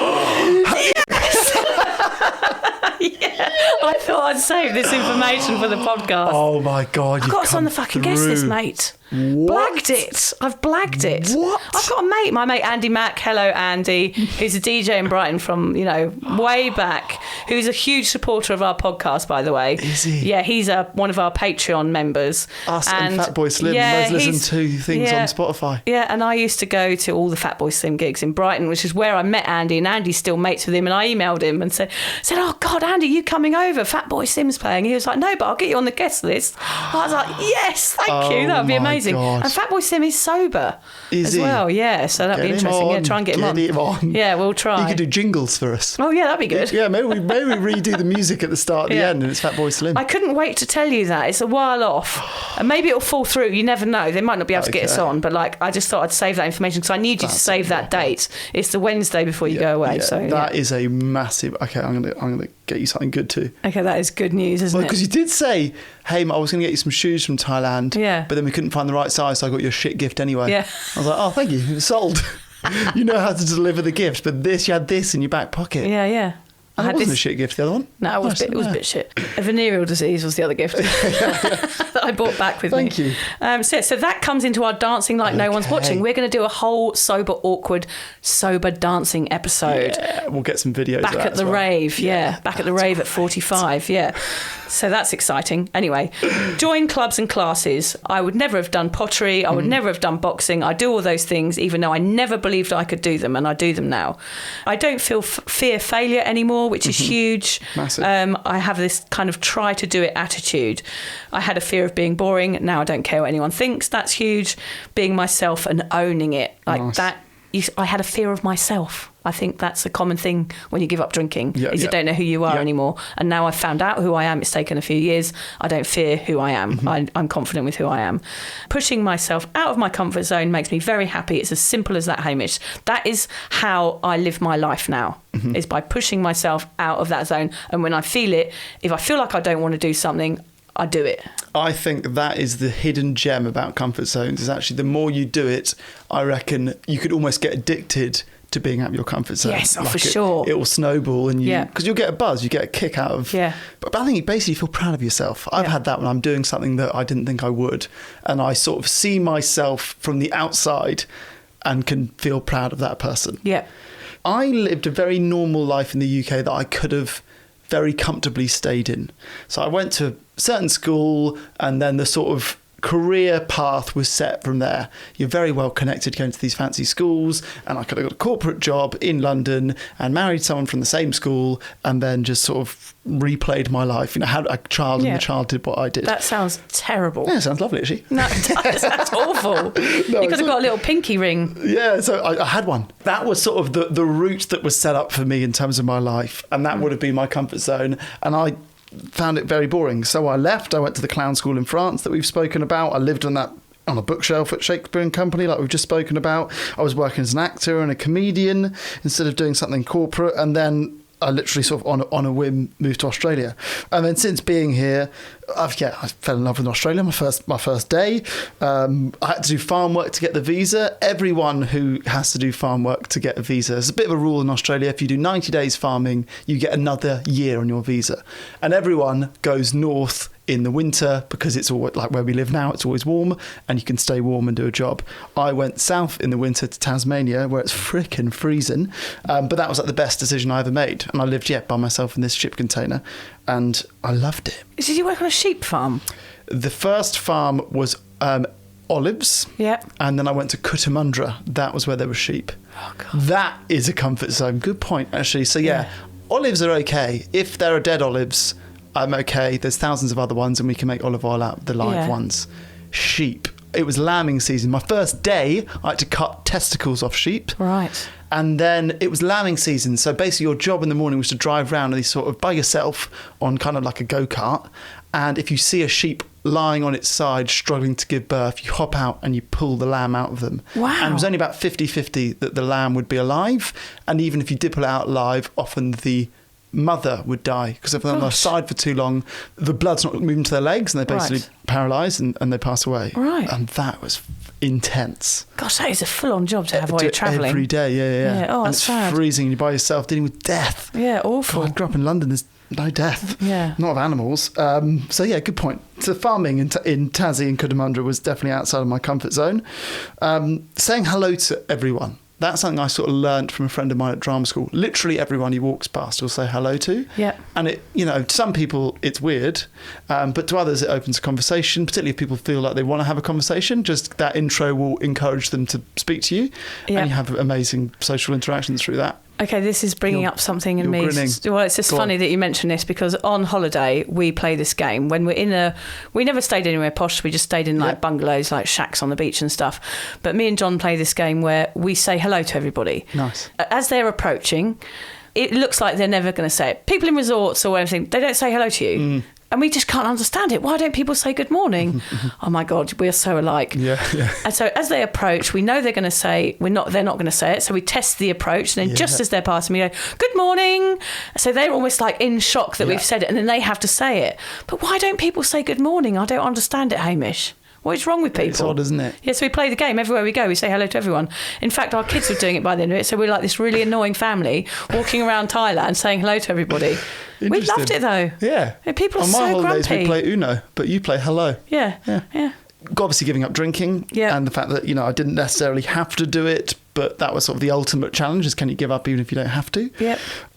I thought I'd save this information for the podcast. Oh my God! I've got us on the fucking guest list, mate. What? Blagged it. I've blagged it. What? I've got a mate, my mate Andy Mack. Hello, Andy. Who's a DJ in Brighton from, way back. Who's a huge supporter of our podcast, by the way. Is he? Yeah, he's one of our Patreon members. Us and Fatboy Slim. Let's listen to things on Spotify. Yeah, and I used to go to all the Fatboy Slim gigs in Brighton, which is where I met Andy, and Andy's still mates with him. And I emailed him and said, "Oh God, Andy, you coming over? Fatboy Slim's playing." He was like, "No, but I'll get you on the guest list." I was like, "Yes, thank you. That would be amazing." God. And Fatboy Slim is sober as he? well. Yeah, so that'd be interesting. Yeah, try and get him on. Yeah, we'll try. You could do jingles for us. Oh yeah, that'd be good. Yeah, maybe we redo the music at the start and the end, and it's Fatboy Slim. I couldn't wait to tell you that. It's a while off, and maybe it'll fall through. You never know. They might not be able to get us on, but I just thought I'd save that information because I need you to save that date. It's the Wednesday before you go away. Yeah, so that is a massive. Okay, I'm gonna get you something good too. Okay, that is good news, isn't it? Because you did say, "Hey, I was going to get you some shoes from Thailand." Yeah. But then we couldn't find the right size, so I got you a shit gift anyway. Yeah. I was like, "Oh, thank you. It's sold." You know how to deliver the gift, but you had this in your back pocket. Yeah. And it wasn't a shit gift, the other one. No, it was a bit shit. A venereal disease was the other gift that I brought back with me. Thank you. So that comes into our dancing like no one's watching. We're going to do a whole sober dancing episode. Yeah, we'll get some videos back of that at the rave. Yeah, back at the rave at 45. Yeah. So that's exciting. Anyway, join clubs and classes. I would never have done pottery. I would never have done boxing. I do all those things, even though I never believed I could do them, and I do them now. I don't feel fear failure anymore, which is huge. Massive. I have this kind of try to do it attitude. I had a fear of being boring. Now I don't care what anyone thinks. That's huge. Being myself and owning it. That. I had a fear of myself. I think that's a common thing when you give up drinking, you don't know who you are anymore. And now I've found out who I am. It's taken a few years. I don't fear who I am. I'm confident with who I am. Pushing myself out of my comfort zone makes me very happy. It's as simple as that, Hamish. That is how I live my life now, is by pushing myself out of that zone. And when I feel it, if I feel like I don't want to do something, I do it. I think that is the hidden gem about comfort zones, is actually the more you do it, I reckon you could almost get addicted to being out of your comfort zone. Yes, for sure. It will snowball, and because you'll get a buzz, you get a kick out of. Yeah. But I think you basically feel proud of yourself. I've had that when I'm doing something that I didn't think I would, and I sort of see myself from the outside and can feel proud of that person. Yeah. I lived a very normal life in the UK that I could have very comfortably stayed in. So I went to a certain school, and then the sort of career path was set from there. You're very well connected going to these fancy schools, and I could have got a corporate job in London and married someone from the same school, and then just sort of replayed my life. Had a child, and the child did what I did. That sounds terrible. Yeah, it sounds lovely, actually. No, that's awful. You could have got a little pinky ring. Yeah, so I had one. That was sort of the route that was set up for me in terms of my life, and that would have been my comfort zone, and I found it very boring. So I left. I went to the clown school in France that we've spoken about. I lived on a bookshelf at Shakespeare and Company, like we've just spoken about. I was working as an actor and a comedian instead of doing something corporate. And then I literally sort of on a whim moved to Australia. And then since being here, I fell in love with Australia my first day. I had to do farm work to get the visa. Everyone who has to do farm work to get a visa, there's a bit of a rule in Australia. If you do 90 days farming, you get another year on your visa. And everyone goes north in the winter because it's always like where we live now, it's always warm and you can stay warm and do a job. I went south in the winter to Tasmania where it's frickin' freezing, but that was like the best decision I ever made. And I lived by myself in this ship container, and I loved it. Did you work on a sheep farm? The first farm was olives. Yeah. And then I went to Cootamundra. That was where there were sheep. Oh, God. That is a comfort zone. Good point, actually. So, olives are okay. If there are dead olives, I'm okay. There's thousands of other ones, and we can make olive oil out of the live ones. Sheep. It was lambing season. My first day, I had to cut testicles off sheep. Right. And then it was lambing season. So basically your job in the morning was to drive around these sort of by yourself on kind of like a go-kart. And if you see a sheep lying on its side, struggling to give birth, you hop out and you pull the lamb out of them. Wow. And it was only about 50-50 that the lamb would be alive. And even if you did pull it out alive, often the mother would die, because if they're on their side for too long, the blood's not moving to their legs and they're basically paralysed and they pass away. Right. And that was intense. Gosh, that is a full-on job to have while you're travelling. Every day, yeah. Oh, and that's it's sad. freezing and you're by yourself dealing with death. Yeah, awful. God, I grew up in London, there's no death. Yeah. Not of animals. So yeah, good point. So farming in Tassie and Cootamundra was definitely outside of my comfort zone. Saying hello to everyone. That's something I sort of learnt from a friend of mine at drama school. Literally everyone he walks past will say hello to. Yeah. And it, to some people it's weird, but to others it opens a conversation, particularly if people feel like they want to have a conversation. Just that intro will encourage them to speak to you, and you have amazing social interactions through that. Okay, this is bringing up something in me. Grinning. Well, it's just funny that you mentioned this, because on holiday we play this game when we're we never stayed anywhere posh, we just stayed in bungalows, like shacks on the beach and stuff. But me and John play this game where we say hello to everybody. Nice. As they're approaching, it looks like they're never going to say it. People in resorts or anything, they don't say hello to you. And we just can't understand it. Why don't people say good morning? Oh my God, we're so alike. Yeah. And so as they approach, we know they're going to say, they're not going to say it. So we test the approach. And then just as they're passing, we go, good morning. So they're almost like in shock that we've said it. And then they have to say it. But why don't people say good morning? I don't understand it, Hamish. What is wrong with people? It's odd, isn't it? Yeah, so we play the game everywhere we go. We say hello to everyone. In fact, our kids were doing it by the end of it. So we're like this really annoying family walking around Thailand saying hello to everybody. We loved it though. Yeah. People are so grumpy. On my holidays we play Uno, but you play hello. Yeah. Obviously giving up drinking and the fact that, I didn't necessarily have to do it, but that was sort of the ultimate challenge, is can you give up even if you don't have to?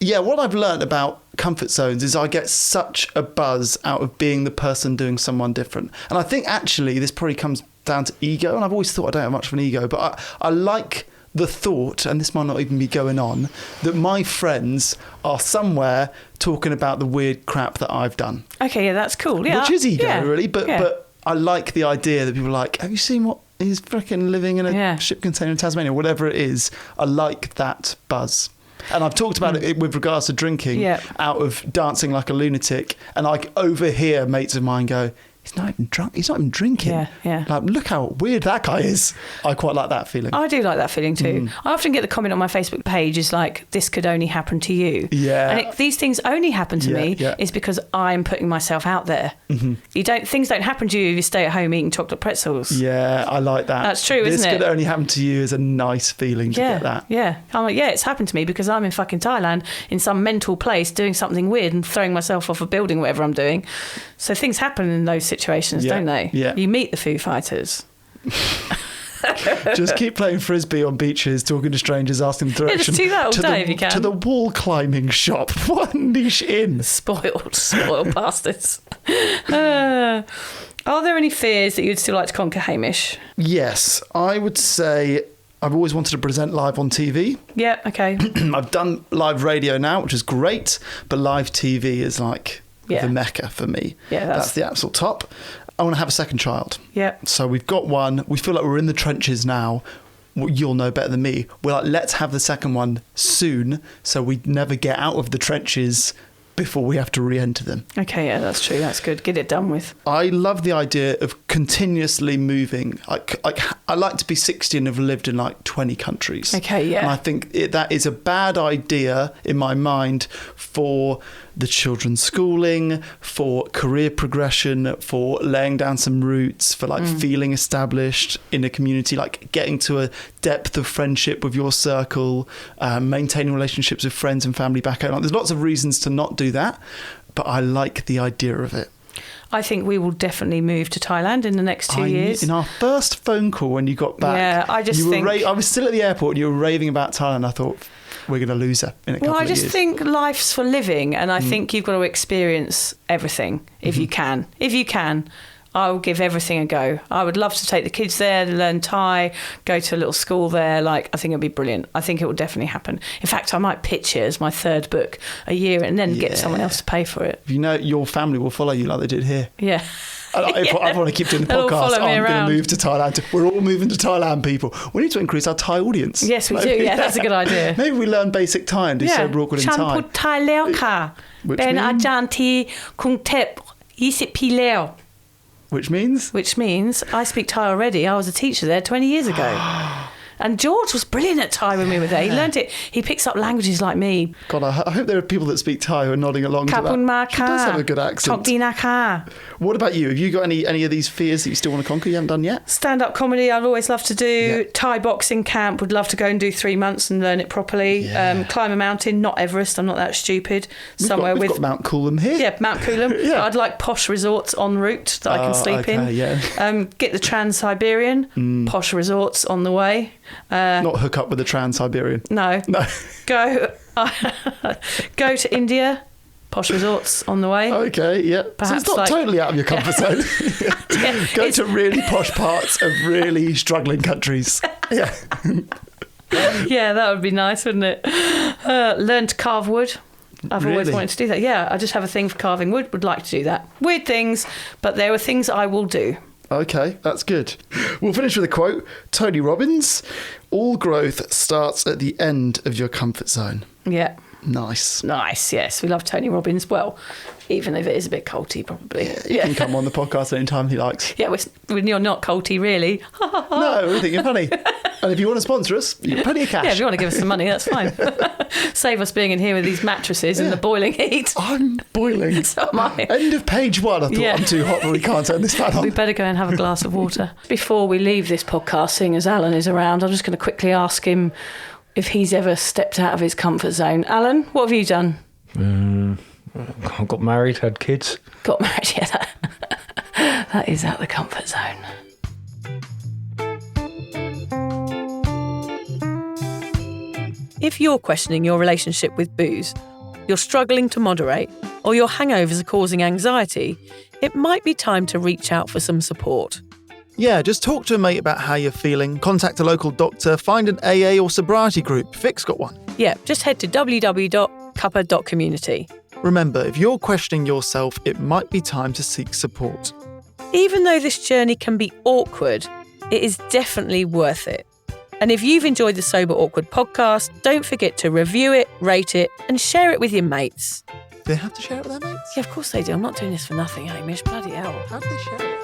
Yeah, what I've learned about comfort zones is I get such a buzz out of being the person doing someone different. And I think actually this probably comes down to ego, and I've always thought I don't have much of an ego, but I like the thought, and this might not even be going on, that my friends are somewhere talking about the weird crap that I've done. Okay, yeah, that's cool. Yeah, which is ego, really, but I like the idea that people are like, have you seen what he's freaking living in a ship container in Tasmania, whatever it is. I like that buzz. And I've talked about it with regards to drinking, out of dancing like a lunatic, and I overhear mates of mine go, he's not even drunk. He's not even drinking. Yeah. Like, look how weird that guy is. I quite like that feeling. I do like that feeling too. I often get the comment on my Facebook page is like, this could only happen to you. Yeah. And these things only happen to me is because I'm putting myself out there. Things don't happen to you if you stay at home eating chocolate pretzels. Yeah, I like that. That's true, isn't it? This could only happen to you is a nice feeling to get that. Yeah. I'm like, it's happened to me because I'm in fucking Thailand in some mental place doing something weird and throwing myself off a building, whatever I'm doing. So things happen in those situations, don't they? Yeah. You meet the Foo Fighters. Just keep playing frisbee on beaches, talking to strangers, asking them direction. Just do that all day if you can. To the wall climbing shop. What a niche in. Spoiled bastards. Are there any fears that you'd still like to conquer, Hamish? Yes, I would say I've always wanted to present live on TV. Yeah, okay. I've done live radio now, which is great, but live TV is like the mecca for me. Yeah, that's the absolute top. I want to have a second child. Yeah. So we've got one. We feel like we're in the trenches now. You'll know better than me. We're like, let's have the second one soon, so we never get out of the trenches before we have to re-enter them. Okay, yeah, that's true. That's good. Get it done with. I love the idea of continuously moving. I like to be 60 and have lived in like 20 countries. Okay, yeah. And I think that is a bad idea in my mind for the children's schooling, for career progression, for laying down some roots, for like feeling established in a community, like getting to a depth of friendship with your circle, maintaining relationships with friends and family back home. Like, there's lots of reasons to not do that, but I like the idea of it. I think we will definitely move to Thailand in the next 2 years. In our first phone call when you got back, I was still at the airport and you were raving about Thailand. I thought, we're going to lose her in a couple of years. Well, I just think life's for living, and I think you've got to experience everything if you can. If you can, I will give everything a go. I would love to take the kids there, learn Thai, go to a little school there. I think it'd be brilliant. I think it will definitely happen. In fact, I might pitch it as my third book a year and then get someone else to pay for it. Your family will follow you like they did here. Yeah. If I want to keep doing the podcast, I'm going to move to Thailand. We're all moving to Thailand, people. We need to increase our Thai audience. Yes, we do. Yeah, that's a good idea. Maybe we learn basic Thai and do Sober Awkward in Thai. ฉันพูดไทยแล้วค่ะ เป็นอาจารย์ที่กรุงเทพ20 ปีแล้ว Which means? Which means I speak Thai already. I was a teacher there 20 years ago. And George was brilliant at Thai when we were there. He learned it. He picks up languages like me. God, I hope there are people that speak Thai who are nodding along to that. She does have a good accent. What about you? Have you got any of these fears that you still want to conquer you haven't done yet? Stand-up comedy I'd always love to do. Yeah. Thai boxing camp, would love to go and do 3 months and learn it properly. Yeah. Climb a mountain, not Everest, I'm not that stupid. We've got Mount Coolum here. Yeah, Mount Coolum. Yeah. I'd like posh resorts en route that I can sleep in. Yeah. Get the Trans-Siberian, posh resorts on the way. Not hook up with the Trans-Siberian. No. Go to India. Posh resorts on the way. Okay, yeah. Perhaps so it's not totally out of your comfort zone. Go to really posh parts of really struggling countries. Yeah. Yeah, that would be nice, wouldn't it? Learn to carve wood. I've always wanted to do that. Yeah, I just have a thing for carving wood. Would like to do that. Weird things, but there are things I will do. Okay, that's good. We'll finish with a quote. Tony Robbins, all growth starts at the end of your comfort zone. Yeah. Nice, yes. We love Tony Robbins. Well, even if it is a bit culty, probably. Yeah, he can come on the podcast anytime he likes. Yeah, when you're not culty, really. No, we think you're funny. And if you want to sponsor us, you've plenty of cash. Yeah, if you want to give us some money, that's fine. Save us being in here with these mattresses and the boiling heat. I'm boiling. So am I. End of page 1. I thought I'm too hot, but we can't turn this fan on. We better go and have a glass of water. Before we leave this podcast, seeing as Alan is around, I'm just going to quickly ask him if he's ever stepped out of his comfort zone. Alan, what have you done? I got married, had kids. Got married, yeah. That is out of the comfort zone. If you're questioning your relationship with booze, you're struggling to moderate, or your hangovers are causing anxiety, it might be time to reach out for some support. Yeah, just talk to a mate about how you're feeling, contact a local doctor, find an AA or sobriety group. Vic's got one. Yeah, just head to www.cuppa.community. Remember, if you're questioning yourself, it might be time to seek support. Even though this journey can be awkward, it is definitely worth it. And if you've enjoyed the Sober Awkward podcast, don't forget to review it, rate it, and share it with your mates. Do they have to share it with their mates? Yeah, of course they do. I'm not doing this for nothing, Hamish. Bloody hell. How do they share it?